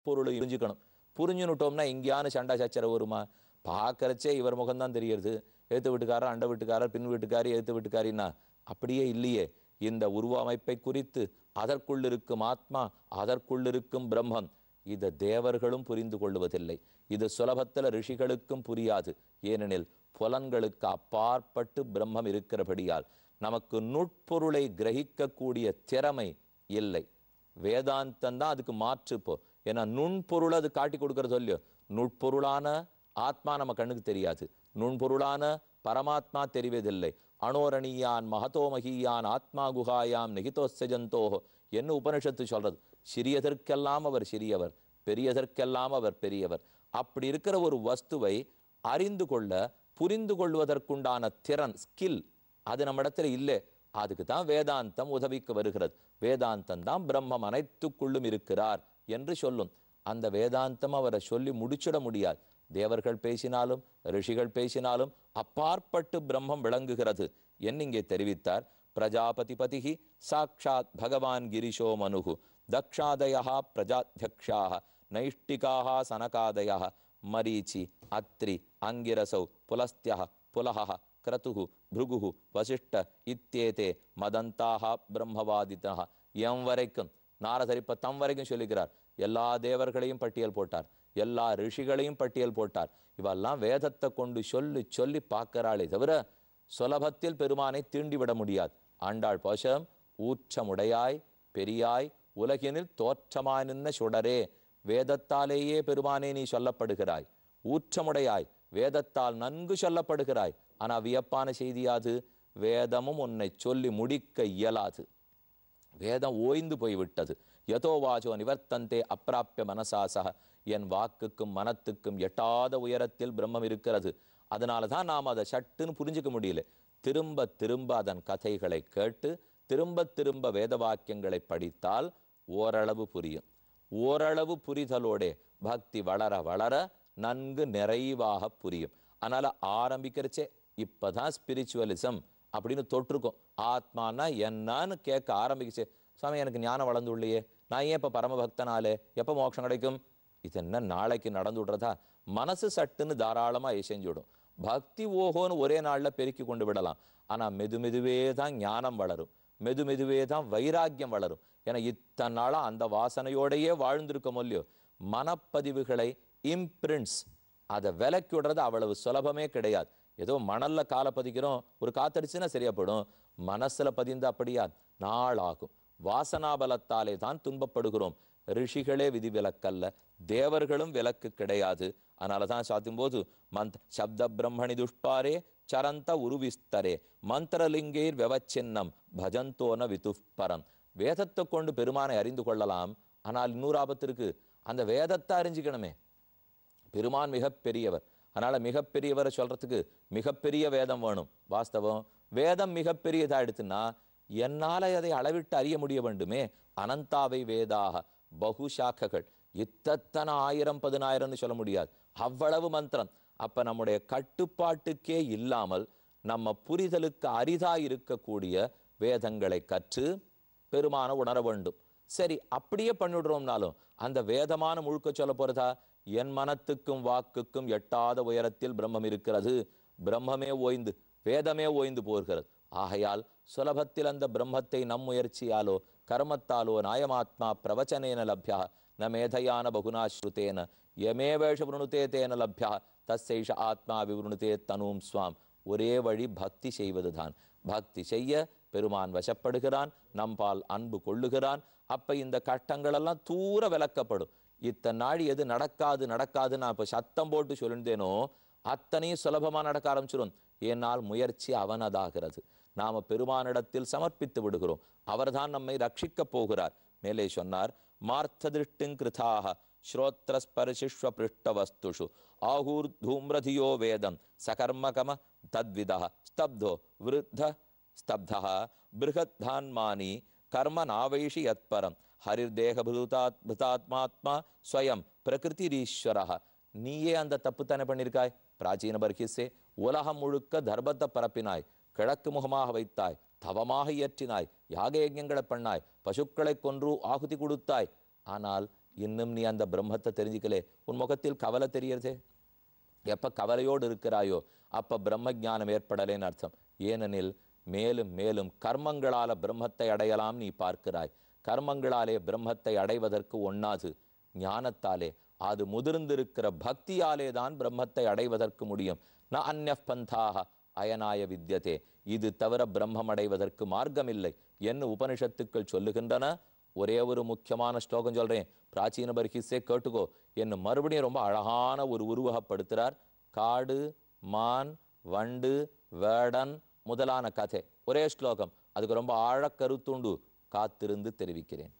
பொருள் புரிஞ்சுக்கணும். புரிஞ்சுனுட்டோம்னா எங்கேயான சண்டை சச்சரவு வருமா? பார்க்கறச்சே இவர் முகம்தான் தெரியறது. எழுத்து வீட்டுக்காரர், அண்ட வீட்டுக்காரர், பின் வீட்டுக்காரி, எழுத்து வீட்டுக்காரின்னா அப்படியே இல்லையே. இந்த உருவ அமைப்பை குறித்து அதற்குள்ளிருக்கும் ஆத்மா, அதற்குள்ளிருக்கும் பிரம்மம், இதை தேவர்களும் புரிந்து கொள்வதில்லை. இது சுலபத்தில் ரிஷிகளுக்கும் புரியாது. ஏனெனில் புலன்களுக்கு அப்பாற்பட்டு பிரம்மம் இருக்கிறபடியால் நமக்கு நுட்பொருளை கிரகிக்கக்கூடிய திறமை இல்லை. வேதாந்தம் தான் அதுக்கு மாற்று. இப்போ ஏன்னா நுண்பொருள் அது காட்டி கொடுக்கறது இல்லையோ. நுட்பொருளான ஆத்மா நம்ம கண்ணுக்கு தெரியாது. நுண்பொருளான பரமாத்மா தெரிவதில்லை. அணோரணியான் மகதோமகியான் ஆத்மா குகாயாம் நெகிதோசஜந்தோஹோ என்ன உபனிஷத்து சொல்றது. சிறியதற்கெல்லாம் அவர் சிறியவர், பெரியதற்கெல்லாம் அவர் பெரியவர். அப்படி இருக்கிற ஒரு வஸ்துவை அறிந்து கொள்ள, புரிந்து கொள்வதற்குண்டான திறன், ஸ்கில் அது நம்ம இடத்துல இல்லை. அதுக்கு தான் வேதாந்தம் உதவிக்கு வருகிறது. வேதாந்தம் தான் பிரம்மம் அனைத்துக்குள்ளும் இருக்கிறார் என்று சொல்லும். அந்த வேதாந்தம் அவரை சொல்லி முடிச்சிட முடியாது. தேவர்கள் பேசினாலும் ரிஷிகள் பேசினாலும் அப்பாற்பட்டு பிரம்மம் விளங்குகிறது என்று இங்கே தெரிவித்தார். பிரஜாபதி பதிகி சாட்சாத் பகவான் கிரிஷோ மனுகு தக்ஷாதயா பிரஜாத்யக்ஷாக நைஷ்டிகாக சனகாதயா மரீச்சி அத்ரி அங்கிரசௌ புலஸ்திய புலஹ கிரதுகு பிருகு வசிஷ்ட இத்தேதே மதந்தாக பிரம்மவாதிதா. எம் வரைக்கும் நாரதர் இப்ப தம் வரைக்கும் சொல்லுகிறார். எல்லா தேவர்களையும் பட்டியல் போட்டார், எல்லா ரிஷிகளையும் பட்டியல் போட்டார். இவெல்லாம் வேதத்தை கொண்டு சொல்லி சொல்லி பார்க்கிறாளே தவிர சுலபத்தில் பெருமானை தீண்டிவிட முடியாது. ஆண்டாள் போஷம் ஊற்றமுடையாய் பெரியாய் உலகினில் தோற்றமாய் நின்ன சுடரே, வேதத்தாலேயே பெருமானே நீ சொல்லப்படுகிறாய். ஊற்றமுடையாய் வேதத்தால் நன்கு சொல்லப்படுகிறாய். ஆனா வியப்பான செய்தியாது, வேதமும் உன்னை சொல்லி முடிக்க இயலாது. வேதம் ஓய்ந்து போய்விட்டது. யதோ வாசோ நிவர்த்தந்தே அப்பிராப்பிய மனசாசக, என் வாக்குக்கும் மனத்துக்கும் எட்டாத உயரத்தில் பிரம்மம் இருக்கிறது. அதனால தான் நாம் அதை சட்டுன்னு புரிஞ்சுக்க முடியல. திரும்ப திரும்ப அதன் கதைகளை கேட்டு திரும்ப திரும்ப வேத வாக்கியங்களை படித்தால் ஓரளவு புரியும். ஓரளவு புரிதலோட பக்தி வளர வளர நன்கு நிறைவாக புரியும். அதனால ஆரம்பிக்கிறச்சே இப்பதான் ஸ்பிரிச்சுவலிசம் அப்படின்னு தொற்றுக்கும். ஆத்மானா என்னன்னு கேட்க ஆரம்பிக்கச்சே, சுவாமி எனக்கு ஞானம் வளர்ந்து உள்ளையே, நான் ஏன் இப்ப பரமபக்தனாலே எப்ப மோட்சம் கிடைக்கும், இது என்ன நாளைக்கு நடந்து விடுறதா? மனசு சட்டுன்னு தாராளமா செஞ்சுவிடும். பக்தி ஓஹோன்னு ஒரே நாள்ல பெருக்கி கொண்டு விடலாம். ஆனா மெதுமெதுவே தான் ஞானம் வளரும், மெதுமெதுவே தான் வைராக்கியம் வளரும். ஏன்னா இத்தனை நாளா அந்த வாசனையோடையே வாழ்ந்திருக்க முடியும். மனப்பதிவுகளை இம்பிரிண்ட்ஸ் அதை விலக்கி விடுறது அவ்வளவு சுலபமே கிடையாது. ஏதோ மணல்ல காலை பதிக்கிறோம், ஒரு காத்தடிச்சுன்னா சரியாப்படும். மனசுல பதிந்து அப்படியா நாள் ஆகும். வாசனாபலத்தாலே தான் துன்பப்படுகிறோம். ரிஷிகளே விதி விலக்கல்ல, தேவர்களும் விலக்கு கிடையாது. அதனால தான் சாத்தும் போது சப்த பிரம்மணி துஷ்பாரே சரந்த உருவிஸ்தரே மந்திரலிங்கேர் வெவச்சின்னம் பஜந்தோன விதுப்பரம். வேதத்தை கொண்டு பெருமானை அறிந்து கொள்ளலாம். ஆனால் இன்னொரு ஆபத்து இருக்கு. அந்த வேதத்தை அறிஞ்சிக்கணுமே. பெருமான் மிகப்பெரியவர். அதனால மிகப்பெரியவரை சொல்றதுக்கு மிகப்பெரிய வேதம் வேணும். வாஸ்தவம் வேதம் மிகப்பெரியதா எடுத்துன்னா என்னால அதை அளவிட்டு அறிய முடிய வேண்டுமே. அனந்தாவை வேதாக பகுஷாக்கைகள், இத்தனை 1000 10,000 சொல்ல முடியாது. அவ்வளவு மந்திரம். அப்ப நம்முடைய கட்டுப்பாட்டுக்கே இல்லாமல் நம்ம புரிதலுக்கு அரிதா இருக்கக்கூடிய வேதங்களை கற்று பெருமான உணர வேண்டும். சரி, அப்படியே பண்ணிடுறோம்னாலும் அந்த வேதமான முழுக்க சொல்ல போறதா? என் மனத்துக்கும் வாக்குக்கும் எட்டாத உயரத்தில் பிரம்மம் இருக்கிறது. பிரம்மமே ஓய்ந்து, வேதமே ஓய்ந்து போகிறது. ஆகையால் சுலபத்தில் அந்த பிரம்மத்தை நம் முயற்சியாலோ கர்மத்தாலோ நாயமாத்மா பிரவச்சனேன லப்யா ந மேதையான பகுனாஸ்ருதேன யமேவேஷ விருணுதே தேன லப்யா தஸ்ஸைஷ ஆத்மா விவருணுதே தனூம் ஸ்வாம். ஒரே வழி பக்தி செய்வதுதான். பக்தி செய்ய பெருமான் வசப்படுகிறான், நம்பால் அன்பு கொள்ளுகிறான். அப்ப இந்த கட்டங்களெல்லாம் தூர விளக்கப்படும். இத்தனை நாள் எது நடக்காது நடக்காது நான் இப்ப சத்தம் போட்டு சொல்லிருந்தேனோ அத்தனையும் சுலபமா நடக்க ஆரம்பிச்சிடும். ஏனால் முயற்சி அவனதாகிறது. நாம பெருமானிடத்தில் சமர்ப்பித்து விடுகிறோம். அவர்தான் நம்மை ரட்சிக்க போகிறார். மேலே சொன்னார், மார்த்த திருஷ்டிங் கிருதாக ஸ்ரோத்ரஸ்பர்ஷிஷ்வ பிருஷ்ட வஸ்துஷு ஆகூர் தூம்ரதியோ வேதம் சகர்மகம தத்விதா ஸ்தப்தோ விருத்த ஸ்தப்தா பிருகத்தான்மானி கர்ம நாவைஷி யத்பரம் ஹரிர்தேக பூதாத்மாத்மா ஸ்வயம் பிரகிருதிரீஸ்வரா. நீயே அந்த தப்பு தானே பண்ணியிருக்காய். பிராச்சீன பர்கிஸே உலகம் முழுக்க தர்மத்தை பரப்பினாய், கிழக்கு முகமாக வைத்தாய், தவமாக இயற்றினாய், யாக யஜ்ஞங்களை பண்ணாய், பசுக்களை கொன்று ஆகுதி கொடுத்தாய். ஆனால் இன்னும் நீ அந்த பிரம்மத்தை தெரிஞ்சுக்கலே, உன் முகத்தில் கவலை தெரியறதே. எப்ப கவலையோடு இருக்கிறாயோ அப்ப பிரம்ம ஞானம் ஏற்படலேன்னு அர்த்தம். ஏனெனில் மேலும் மேலும் கர்மங்களால பிரம்மத்தை அடையலாம் நீ பார்க்கிறாய். கர்மங்களாலே பிரம்மத்தை அடைவதற்கு ஒண்ணாது. ஞானத்தாலே, அது முதிர்ந்திருக்கிற பக்தியாலே தான் பிரம்மத்தை அடைவதற்கு முடியும். ந அந்ய பந்தாக அயனாய வித்யதே. இது தவிர பிரம்மம் அடைவதற்கு மார்க்கமில்லை என்று உபனிஷத்துக்கள் சொல்லுகின்றன. ஒரே ஒரு முக்கியமான ஸ்லோகம் சொல்றேன், பிராச்சீன பர்ஹிஸே கேட்டுக்கோ என்று மறுபடியும் ரொம்ப அழகான ஒரு உருவகப்படுத்துறார். காடு, மான், வண்டு, வேடன் முதலான கதை ஒரே ஸ்லோகம். அதுக்கு ரொம்ப ஆழக்கருத்துண்டு, காத்திருந்து தெரிவிக்கிறேன்.